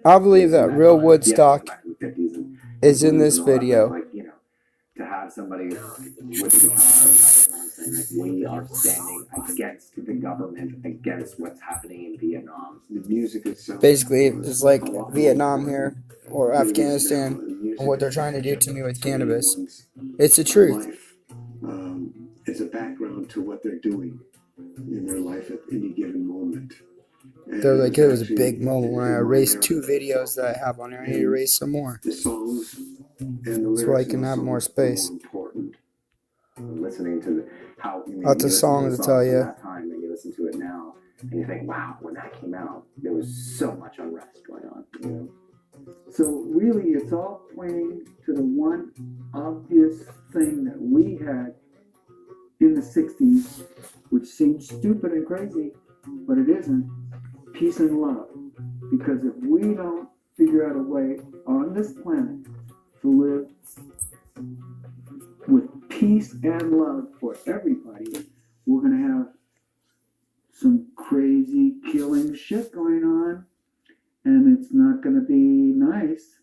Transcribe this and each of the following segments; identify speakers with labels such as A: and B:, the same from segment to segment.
A: I believe that real Woodstock is in this video.
B: To have somebody with a guitar saying like, we are standing against the government, against what's happening in Vietnam. The music is so
A: Basically, it's like Vietnam here or Afghanistan, or what they're trying to do to me with cannabis. It's the truth.
C: It's a background to what they're doing in their life at any given moment.
A: They're like, it was a big moment when I erased 2 videos that I have on there. I need to erase some more.
C: The songs and the
A: so I can have more space.
B: Listening to how
A: lots of songs to tell you.
B: That time, and you listen to it now, and you think, wow, when that came out, there was so much unrest going on. You know?
D: So really, it's all pointing to the one obvious thing that we had in the 60s, which seems stupid and crazy, but it isn't: peace and love. Because if we don't figure out a way on this planet to live with peace and love for everybody, we're going to have some crazy killing shit going on, and it's not going to be nice.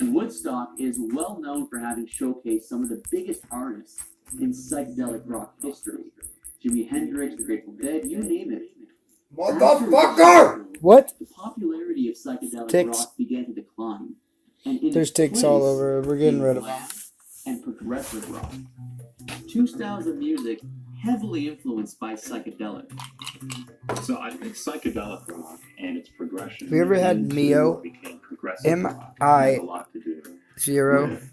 E: Woodstock is well known for having showcased some of the biggest artists in psychedelic rock history. Jimi Hendrix, the Grateful Dead, you name it.
A: Motherfucker! What?
E: The popularity of psychedelic
A: Ticks.
E: rock began to decline. And in
A: There's
E: its
A: ticks
E: place
A: all over. We're getting
E: came
A: rid of them.
E: glam and progressive rock. 2 styles of music heavily influenced by psychedelic.
F: So I think psychedelic rock and its progression.
A: Have you ever had
F: into
A: Mio?
F: what became progressive rock
A: M-I-
F: has a lot to do
A: 0
F: with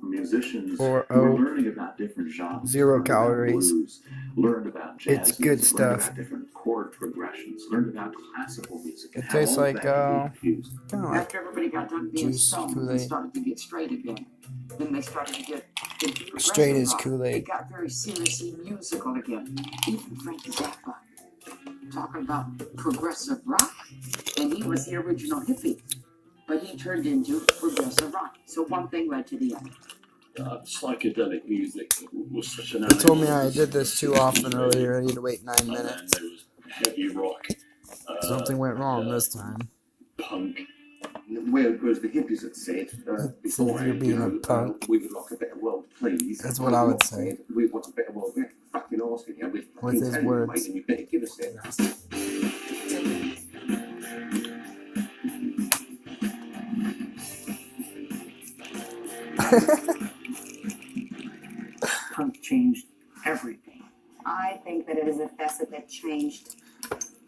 F: musicians
A: or
F: who were
A: O.
F: learning about different genres.
A: 0
F: learned about
A: calories.
F: blues, learned about jazz
A: It's good
F: music, learned
A: stuff.
F: about different chord progressions, learned about classical music.
A: It
F: and
A: tastes
F: how all of
A: like,
F: that could be infused.
A: kind of like
G: After everybody got done being
A: juice
G: stoned, they
A: Kool-Aid.
G: started to get straight again. Then they started to get into progressive
A: Straight as
G: rock.
A: Kool-Aid.
G: They got very seriously musical again. Even Frank Zappa talking about progressive rock, and he was the original hippie, but he turned into progressive rock. So one thing led to the other.
F: Psychedelic music was such an.
A: They told me I did this too often earlier. I need to wait 9
F: And then
A: minutes.
F: there was heavy rock.
A: Something went wrong this time.
F: Punk.
B: Whereas the hippies had said before,
A: you're being a punk.
B: we would like a better world, please.
A: That's what I would say.
B: We want a better world. We're fucking asking you. We're
A: With
B: fucking
A: his
B: telling you,
A: words.
B: mate, and you better give us it.
D: Punk changed everything.
H: I think that it is a facet that changed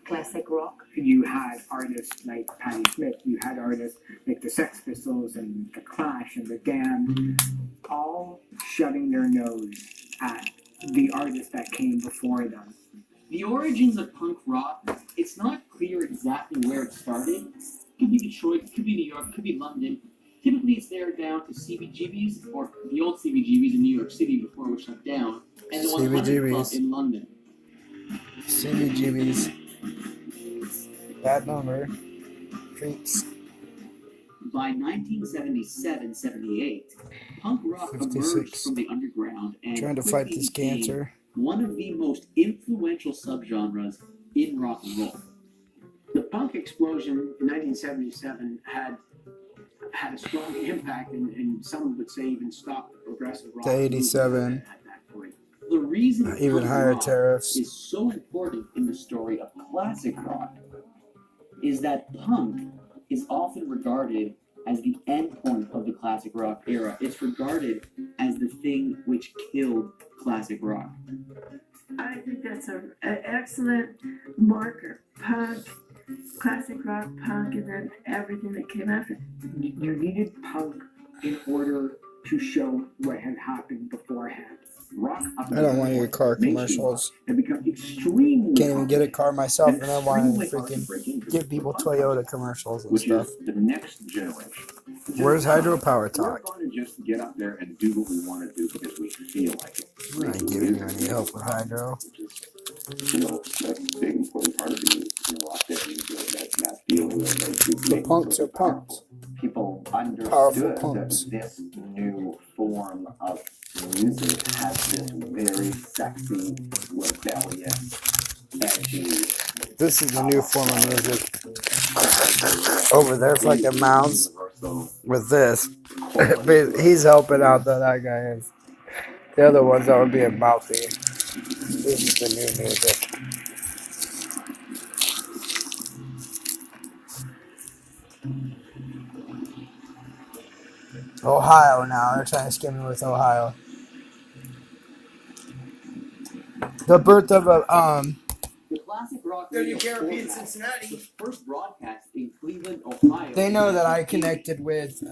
H: classic rock.
D: You had artists like Patti Smith, you had artists like the Sex Pistols and the Clash and the Damned, all shoving their nose at the artists that came before them.
E: The origins of punk rock, it's not clear exactly where it started. Could be Detroit, could be New York, could be London. Typically it's there down to CBGB's, or the old CBGB's in New York City before it was shut down, and the 100 Club
A: CBGB's.
E: in London.
A: CBGB's. Bad number. Creeps.
E: By 1977-78, punk rock
A: 56.
E: emerged from the underground and
A: Trying to fight
E: quickly
A: this
E: became
A: cancer.
E: one of the most influential subgenres in rock and roll.
D: The punk explosion in 1977 had a strong impact, and some would say even stopped the progressive rock
A: To 87.
D: movement at that point.
E: The reason
A: Even
E: punk
A: higher
E: rock
A: tariffs.
E: is so important in the story of classic rock is that punk is often regarded as the end point of the classic rock era. It's regarded as the thing which killed classic rock.
I: I think that's an excellent marker. Punk, classic rock, punk, and then everything that came after.
D: You needed punk in order to show what had happened beforehand. Rock up
A: I don't want your car commercials.
D: had become extremely
A: Can't even get a car myself, and I want to
D: extremely hard to
A: freaking
D: break into.
A: give people Toyota commercials and
B: Which
A: stuff.
B: is the next generation.
A: Where's Hydropower
B: We're
A: Talk?
B: going to just get up there and do what we want to do because we feel like it.
A: I'm not giving you any help with Hydro.
B: Which is, that's a big important part of being, out there and doing that feeling that
A: The punks are punks.
B: people understood
A: Powerful
B: that
A: punks.
B: this new full form of music has this very sexy, rebellious, edgy.
A: This is the new form of music. Over there, fucking mouths with this. He's helping out though, that guy is. The other ones that were being mouthy. This is the new music. Ohio now. They're trying to scam me with Ohio. The birth of a
E: The classic rock
A: WKRP
E: radio
A: in Cincinnati.
E: was first broadcast in Cleveland, Ohio.
A: They know that I connected with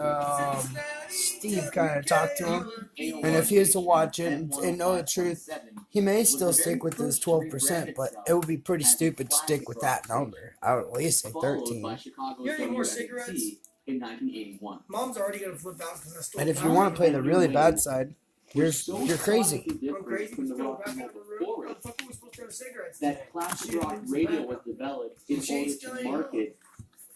A: Steve, kind of talked to him, and if he was to watch it and know the truth, he may still stick with his 12%, but it would be pretty stupid to stick with that number. I would at least say 13.
E: You need more cigarettes? In 1981.
J: Mom's already gonna flip out because I stole.
A: And if you want to play the really bad side, you're crazy.
J: I'm crazy. From the rock and roll. How the fuck are we supposed to have cigarettes?
E: That classic rock radio was developed in order to market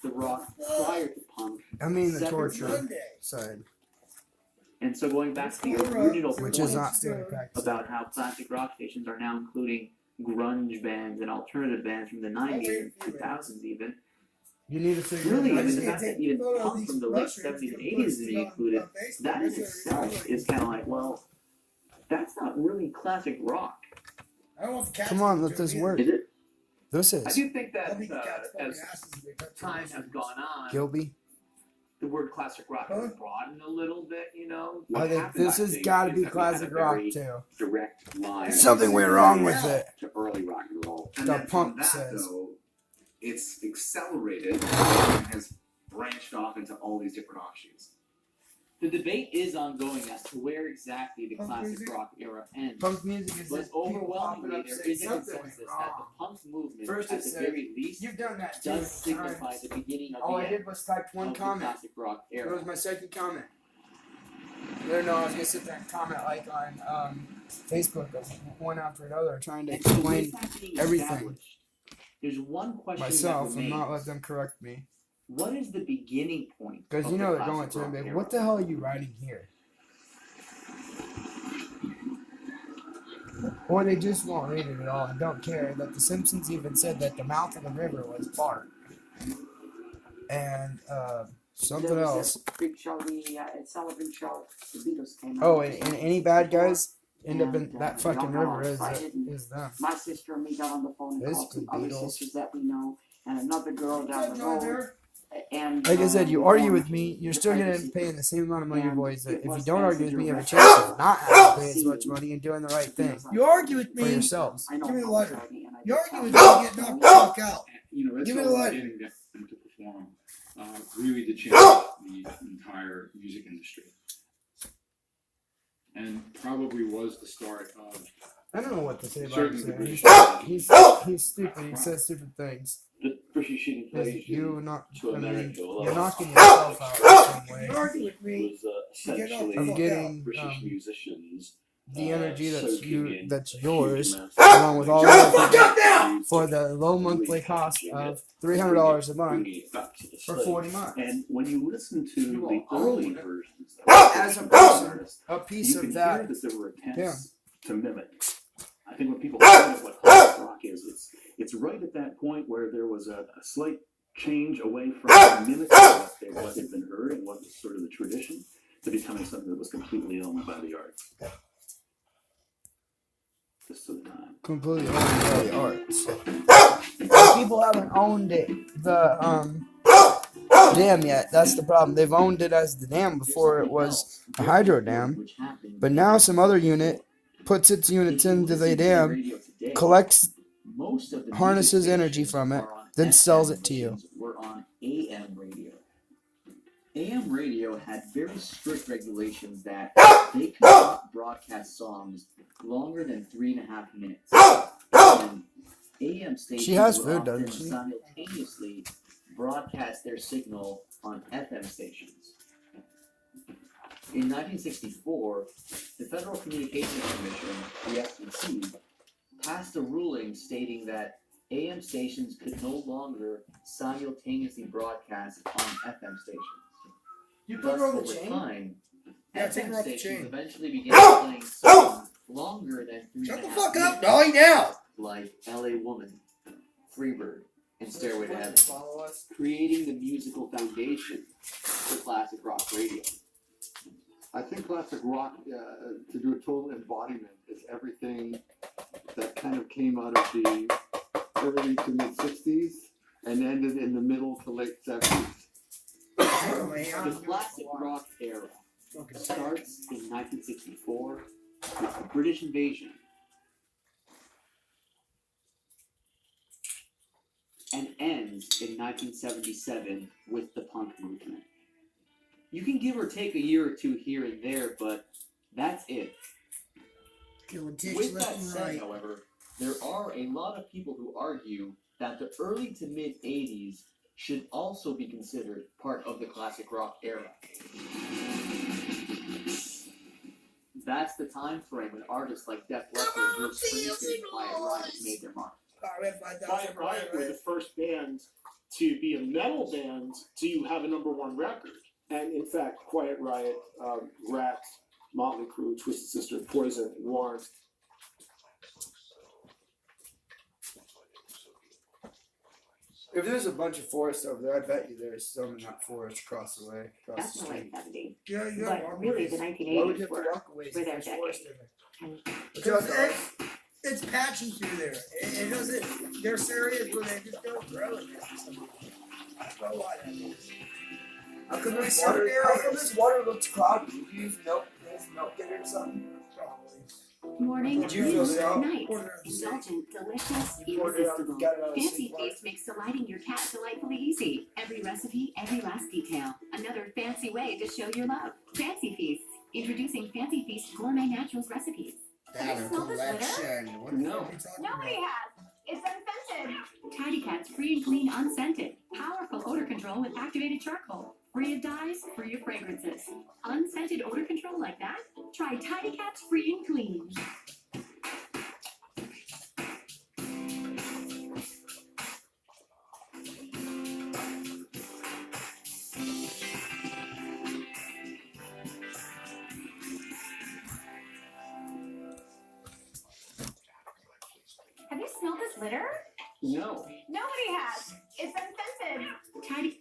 E: the rock prior to punk.
A: I mean the torture side.
E: And so going back to your original
A: Which
E: point
A: is not standard practice.
E: about how classic rock stations are now including grunge bands and alternative bands from the 90s and 2000s even.
A: You need a cigarette.
E: Really, I mean, the fact that even punk from the late 70s and 80s is being included, that in itself is kind of like, well, that's not really classic rock.
J: I don't want the cats.
A: Come on, let this work.
E: Is it?
A: This
F: I
A: is.
F: do think that as time has gone on,
A: Gilby.
F: the word classic rock has broadened a little bit, you know.
A: I think this has got to be classic rock too.
B: Direct line.
A: Something went wrong with it.
B: To early rock and roll.
K: And
A: The
K: then from
A: punk
K: that,
A: says.
K: though, it's accelerated and has branched off into all these different offshoots.
E: The debate is ongoing as to where exactly the classic rock era ends.
A: Punk music is
E: But
A: just people popping
E: overwhelmingly,
A: up
E: there
A: saying
E: is a
A: something
E: consensus
A: went
E: that
A: wrong.
E: the punk movement,
A: First
E: at
A: it
E: the
A: said,
E: very least,
A: You've done that too.
E: does signify the beginning of
A: All
E: the
A: I
E: end
A: did was type one
E: of the
A: comment.
E: classic rock
A: It
E: era.
A: was my second comment. I don't know, I was gonna sit there and comment like on Facebook of one after another, trying to
E: And so with
A: explain
E: that being
A: everything
E: established, there's one question
A: myself
E: that
A: and not
E: remains.
A: let them correct me.
E: What is the beginning point?
A: Because
E: of
A: you
E: the
A: know they're
E: classic
A: going to and be
E: rock
A: like,
E: era?
A: what the hell are you writing here? Or they just won't read it at all and don't care that the Simpsons even said that the mouth of the river was Bart. And something
G: There was
A: else.
G: that big show, the Ed Sullivan show, the Beatles came out.
A: Oh, and any bad guys end up in
G: And,
A: that
G: we
A: fucking
G: all got all
A: river
G: excited, and
A: is them.
G: My sister and me got on the phone and
A: It's
G: called some
A: the
G: other
A: Beatles.
G: sisters that we know, and another girl down the road. And
A: Like I said, you argue with me, you're still gonna end up paying the same amount of money your boys. If you don't argue with me, you have a chance of not having to pay as much money and doing the right thing
J: You argue with
A: for
J: me.
A: yourselves.
G: I know
J: Give me the
G: how
J: lighter.
G: exciting, and I
J: You
G: just
J: argue with
G: found
J: me,
G: out
J: get knocked
G: that
J: the fuck out.
F: You know, that's
J: Give me the
F: all we're
J: light.
F: getting them to perform really to change the entire music industry. And probably was the start of
A: I don't know what to say about
F: certain
A: him.
F: degrees.
A: He's stupid. He says stupid things.
L: The British
A: You not,
L: to
A: I mean,
L: America, although
A: you're knocking yourself out the same way.
J: You argue with me.
L: was essentially
A: I'm getting
L: British musicians
A: the energy that's
L: soaking in
A: that's
L: huge
A: yours,
L: amounts
A: along with all the
J: Shut the
A: other
J: fuck up now!
A: for the low monthly cost of $300 a month
L: bringing it back to the
A: for
L: slave.
A: 40 months.
L: And when you listen to the early versions,
A: As a person, a piece
L: you
A: of
L: can
A: that.
L: hear that there were attempts
A: Yeah.
L: to mimic. I think when people think of what classic rock is, it's right at that point where there was a slight change away from mimicking what had been heard and what was sort of the tradition to becoming something that was completely owned by the arts. Just to the time.
A: Completely owned by the arts. But people haven't owned it, the dam yet. That's the problem. They've owned it as the dam before it was a hydro dam. But now some other unit puts its units into the dam, collects, harnesses energy from it, then sells it to you.
E: Were on AM radio. AM radio had very strict regulations that they could not broadcast songs longer than 3.5 minutes. And AM stations
A: She has
E: would
A: food,
E: often
A: doesn't she?
E: simultaneously broadcast their signal on FM stations. In 1964, the Federal Communications Commission, the FCC, passed a ruling stating that AM stations could no longer simultaneously broadcast on FM stations.
J: You put
E: Thus,
J: her on the
E: over
J: chain?
E: time,
A: Yeah, take
E: FM
A: her off the
E: stations
A: chain.
E: eventually began playing songs longer than 3.5
A: Shut the fuck
E: minutes,
A: up, Dolly, now!
E: like LA Woman, Freebird, and Stairway to Heaven,
A: Follow us.
E: creating the musical foundation for classic rock radio.
M: I think classic rock, to do a total embodiment, is everything that kind of came out of the early to mid 60s and ended in the middle to late 70s.
E: The classic rock era starts in 1964 with the British invasion and ends in 1977 with the punk movement. You can give or take a year or two here and there, but that's it. With that said, however, there are a lot of people who argue that the early to mid 80s should also be considered part of the classic rock era. That's the time frame when artists like Def Leppard, Bruce Springsteen, and Quiet Riot made their mark.
J: Quiet Riot were the first band to be a metal band to have a #1 record. And in fact, Quiet Riot, Rat, Motley Crue, Twisted Sister, Poison, and Warrant.
A: If there's a bunch of forest over there, I bet you there's some in that forest across the way, across the street.
H: Definitely 70.
A: Yeah, you
H: But really, the
A: Why would
H: 1980s
A: you have to
H: were
A: walk away
H: their
A: from the
H: decade.
A: forest in
H: And
A: there? It's patchy through there. It doesn't. There's areas where they just don't grow it. I don't know why that is. How come this water looks cloudy? Did you use milk in it or something? Probably.
N: Morning,
A: Did you feel so?
N: night, indulgent, delicious, irresistible. Fancy Feast makes delighting your cat delightfully easy. Every recipe, every last detail. Another fancy way to show your love. Fancy Feast. Introducing Fancy Feast Gourmet Naturals recipes.
A: Data collection. What the fuck are you talking
N: Nobody
A: about?
N: has. It's unscented. Tidy Cats free and clean unscented. Powerful odor control with activated charcoal. Free of dyes, free of fragrances. Unscented odor control like that? Try Tidy Cats free and clean. Have you smelled this litter?
E: No.
N: Nobody has. It's unscented. Tidy.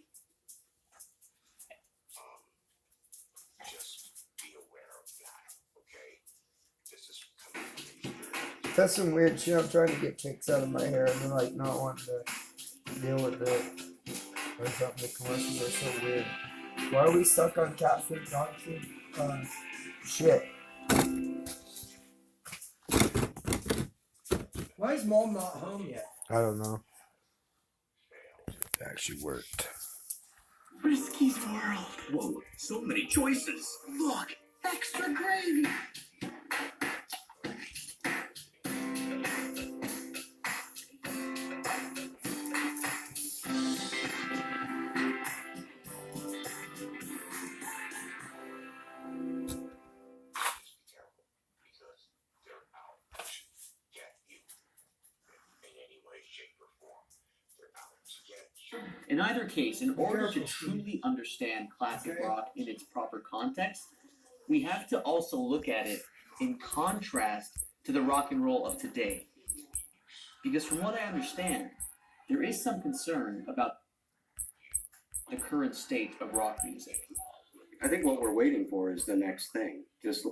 A: That's some weird shit. I'm trying to get kicks out of my hair and they're like not wanting to deal with it. Or something. The commercials are so weird. Why are we stuck on cat food, dog food? Shit. Why is mom not home yet? I don't know. It actually worked.
G: Frisky's World.
K: Whoa, so many choices.
G: Look, extra gravy.
E: In either case, in order to truly understand classic rock in its proper context, we have to also look at it in contrast to the rock and roll of today. Because from what I understand, there is some concern about the current state of rock music.
O: I think what we're waiting for is the next thing. Just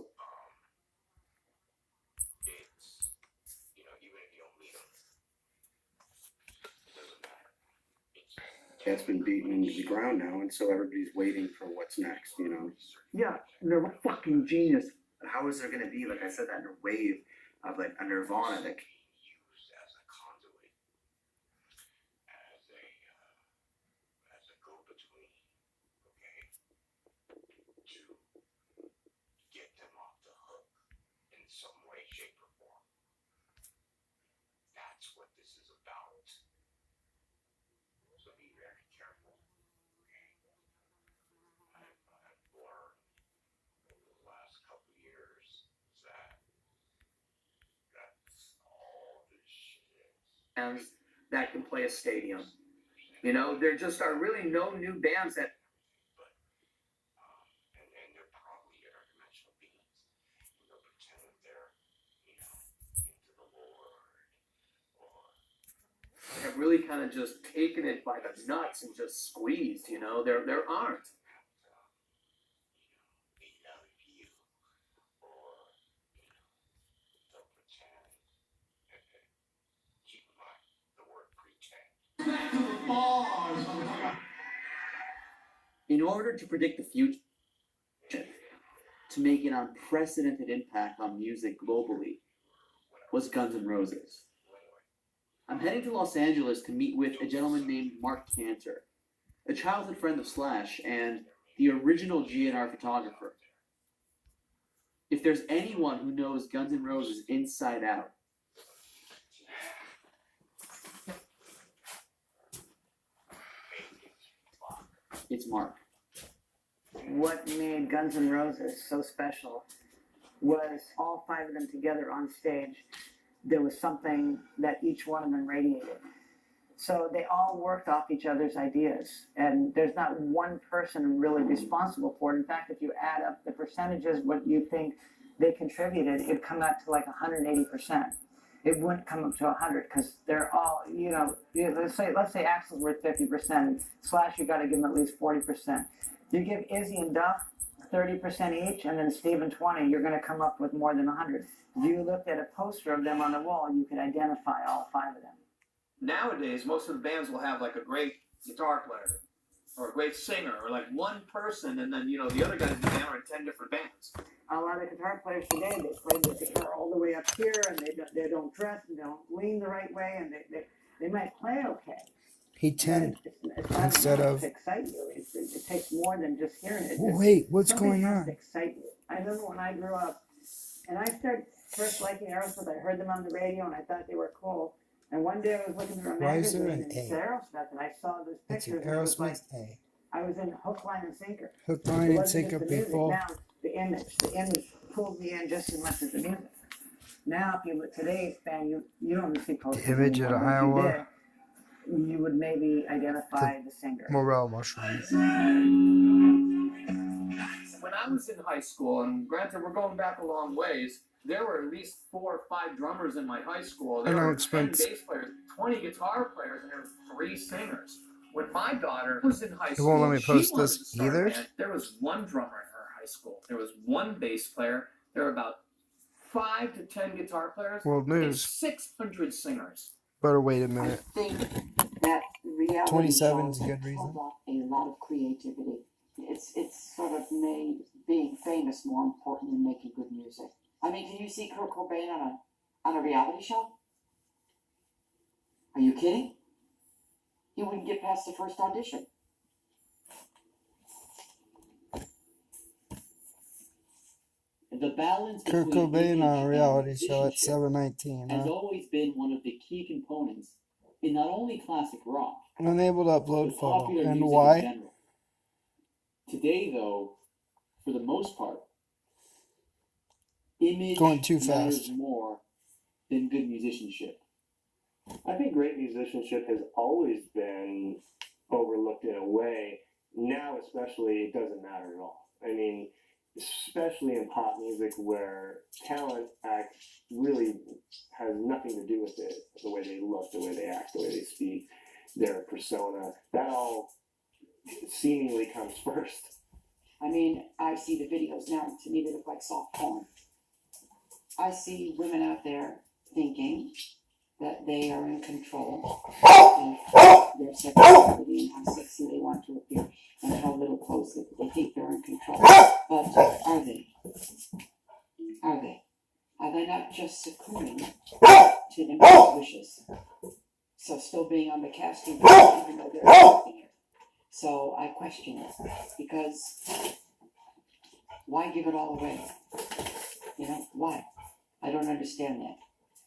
O: that's been beaten into the ground now, and so everybody's waiting for what's next, you know.
D: Yeah, they're a fucking genius.
B: How is there going to be, like I said, that wave of like a Nirvana that
O: that can play a stadium. You know, there just are really no new bands that
P: really kind of just taken it by the nuts and just squeezed, you know? There aren't.
E: In order to predict the future, to make an unprecedented impact on music globally, was Guns N' Roses. I'm heading to Los Angeles to meet with a gentleman named Mark Cantor, a childhood friend of Slash and the original GNR photographer. If there's anyone who knows Guns N' Roses inside out, it's Mark.
Q: What made Guns N' Roses so special was all five of them together on stage. There was something that each one of them radiated. So they all worked off each other's ideas, and there's not one person really responsible for it. In fact, if you add up the percentages, what you think they contributed, it'd come out to like 180%. It wouldn't come up to 100 because they're all, let's say Axl's worth 50%. Slash, you got to give them at least 40%. You give Izzy and Duff 30% each, and then Steven 20, you're going to come up with more than 100. If you looked at a poster of them on the wall, you could identify all five of them.
P: Nowadays, most of the bands will have like a great guitar player or a great singer or like one person, and then, the other guys in the band are in 10 different bands.
Q: A lot of guitar players today, they play the guitar all the way up here, and they don't dress and don't lean the right way, and they might play okay.
A: He 10
Q: It's not
A: instead
Q: enough
A: of.
Q: to excite you. It takes more than just hearing it.
A: Wait, what's
Q: Something
A: going
Q: has
A: on?
Q: to excite you. I remember when I grew up, and I started first liking Aerosmith. I heard them on the radio, and I thought they were cool. And one day I was looking through a
A: Why is
Q: magazine,
A: there an
Q: and
A: A?
Q: it's Aerosmith, and I saw this
A: It's
Q: picture.
A: an
Q: and it was like,
A: Aerosmith A.
Q: I was in hook, line, and sinker.
A: Hook,
Q: It
A: line, and
Q: wasn't
A: sinker,
Q: just the music.
A: people.
Q: Now, the image pulled me in just as much as the music. Now, if you look at today's band, you don't see posters.
A: The image at
Q: anymore. If
A: Iowa.
Q: you did, you would maybe identify the singer.
A: Morel mushroom.
P: When I was in high school, and granted we're going back a long ways, there were at least 4 or 5 drummers in my high school. There
A: I know
P: were
A: it's
P: 10
A: been-
P: bass players, 20 guitar players, and there were 3 singers. When my daughter was in high
A: It
P: school,
A: won't let me
P: she
A: post
P: wanted
A: this
P: to start a
A: either?
P: band. There was 1 drummer in her high school. There was 1 bass player. There were about 5 to 10 guitar players.
A: World
P: and
A: news.
P: 600 singers.
A: Better wait a minute.
G: think that reality
A: 27 is a
G: shows
A: good reason.
G: pull off a lot of creativity. It's sort of made being famous more important than making good music. I mean, can you see Kurt Cobain on a reality show? Are you kidding? He wouldn't get past the first audition.
E: The balance
A: Kurt
E: between
A: Cobain
E: image
A: on a
E: and
A: reality show at
E: musicianship
A: 719.
E: has
A: Huh?
E: always been one of the key components in not only classic rock,
A: Unable to upload
E: but
A: photo.
E: popular
A: And
E: music in
A: why?
E: general. Today, though, for the most part, image
A: Going too
E: matters
A: fast.
E: more than good musicianship.
R: I think great musicianship has always been overlooked in a way. Now, especially, it doesn't matter at all. I mean, especially in pop music where talent really has nothing to do with it, the way they look, the way they act, the way they speak, their persona. That all seemingly comes first.
G: I mean, I see the videos now. To me, they look like soft porn. I see women out there thinking that they are in control of their sexuality and how sexy they want to appear and how little clothes they think they're in control. But are they? Are they? Are they not just succumbing to immense wishes? So still being on the casting couch even though they're accepting it. So I question it because why give it all away? Why? I don't understand that.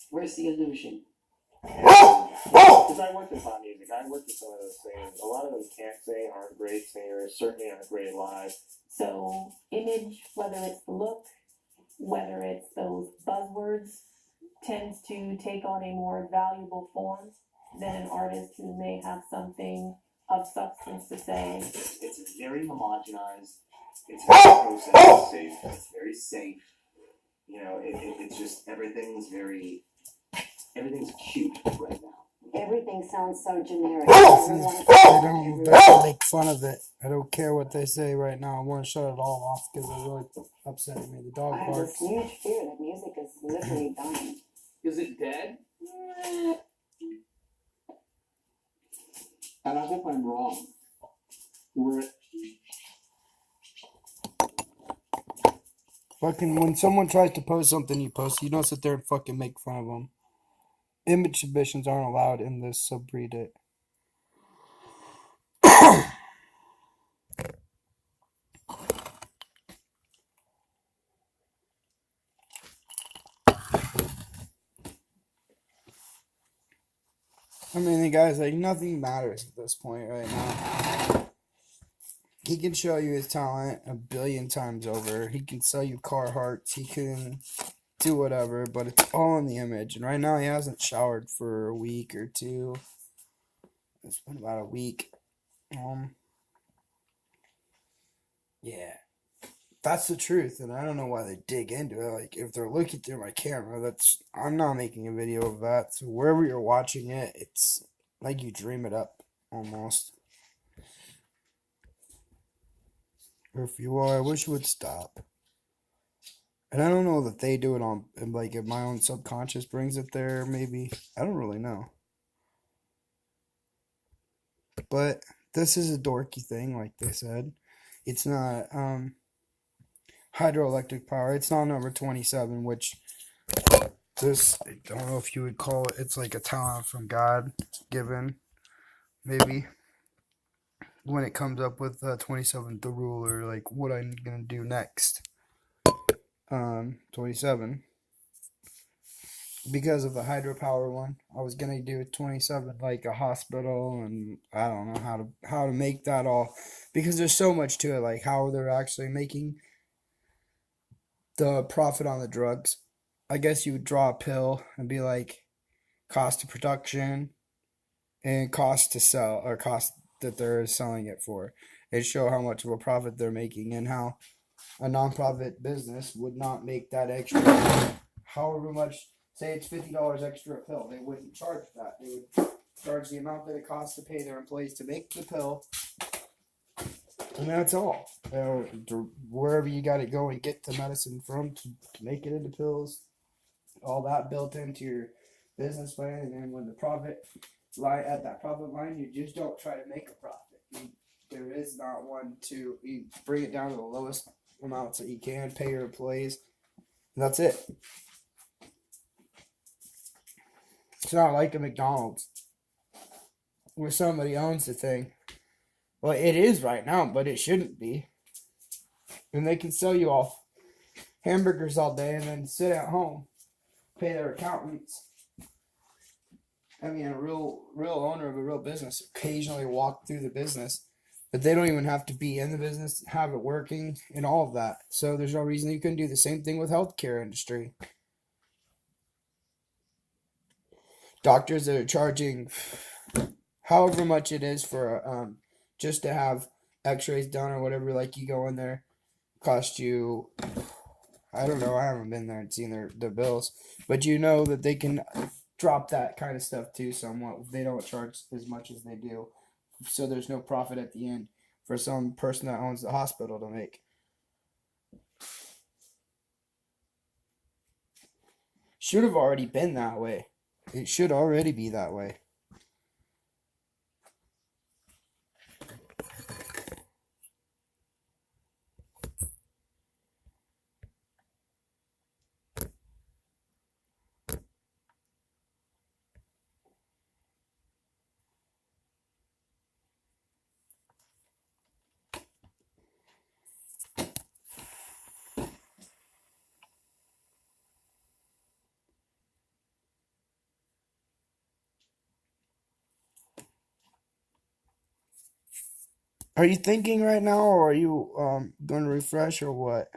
G: Where's the illusion?
R: Because I worked in pop music, I worked with some of those singers. A lot of them can't sing, aren't great singers, certainly aren't great live.
S: So image, whether it's the look, whether it's those buzzwords, tends to take on a more valuable form than an artist who may have something of substance to say.
K: It's very homogenized. It's very process safe. It's very safe. It's just everything's cute right now.
H: Everything's sounds so generic.
A: They don't make fun of it. I don't care what they say right now. I want to shut it all off because they're really upsetting me. The dog
H: I have
A: barks.
H: this huge fear that music is literally dying.
P: Is it dead?
L: And I hope I'm wrong. We're
A: Fucking when someone tries to post something you post, you don't sit there and fucking make fun of them. Image submissions aren't allowed in this subreddit. I mean, the guy's like, nothing matters at this point right now. He can show you his talent a billion times over. He can sell you Carhartts. He can do whatever, but it's all in the image. And right now, he hasn't showered for a week or two. It's been about a week. Yeah. That's the truth, and I don't know why they dig into it. Like, if they're looking through my camera, I'm not making a video of that. So wherever you're watching it, it's like you dream it up, almost. Or if you are, I wish you would stop. And I don't know that they do it on, like, if my own subconscious brings it there, maybe. I don't really know. But this is a dorky thing, like they said. It's not, hydroelectric power. It's not number 27, which this, I don't know if you would call it, it's like a talent from God given, maybe, when it comes up with 27, the rule, or like what I'm gonna do next. 27, because of the hydropower one, I was gonna do 27 like a hospital, and I don't know how to make that all, because there's so much to it, like how they're actually making the profit on the drugs. I guess you would draw a pill and be like cost of production and cost to sell, or cost that they're selling it for. It show how much of a profit they're making, and how a non-profit business would not make that extra, however much, say it's $50 extra a pill, they wouldn't charge that. They would charge the amount that it costs to pay their employees to make the pill. And that's all. Wherever you got to go and get the medicine from to make it into pills, all that built into your business plan. And then when the profit lie at that profit line, you just don't try to make a profit. There is not one to, you bring it down to the lowest amounts that you can, pay your employees, and that's it. It's not like a McDonald's where somebody owns the thing. Well, it is right now, but it shouldn't be. And they can sell you all hamburgers all day and then sit at home, pay their accountants. I mean, a real owner of a real business occasionally walk through the business, but they don't even have to be in the business, have it working, and all of that. So there's no reason you couldn't do the same thing with healthcare industry. Doctors that are charging however much it is for just to have x-rays done or whatever, like you go in there, cost you, I don't know, I haven't been there and seen their bills, but you know that they can drop that kind of stuff too somewhat. They don't charge as much as they do, so there's no profit at the end for some person that owns the hospital to make. Should have already been that way. It should already be that way. Are you thinking right now, or are you going to refresh, or what?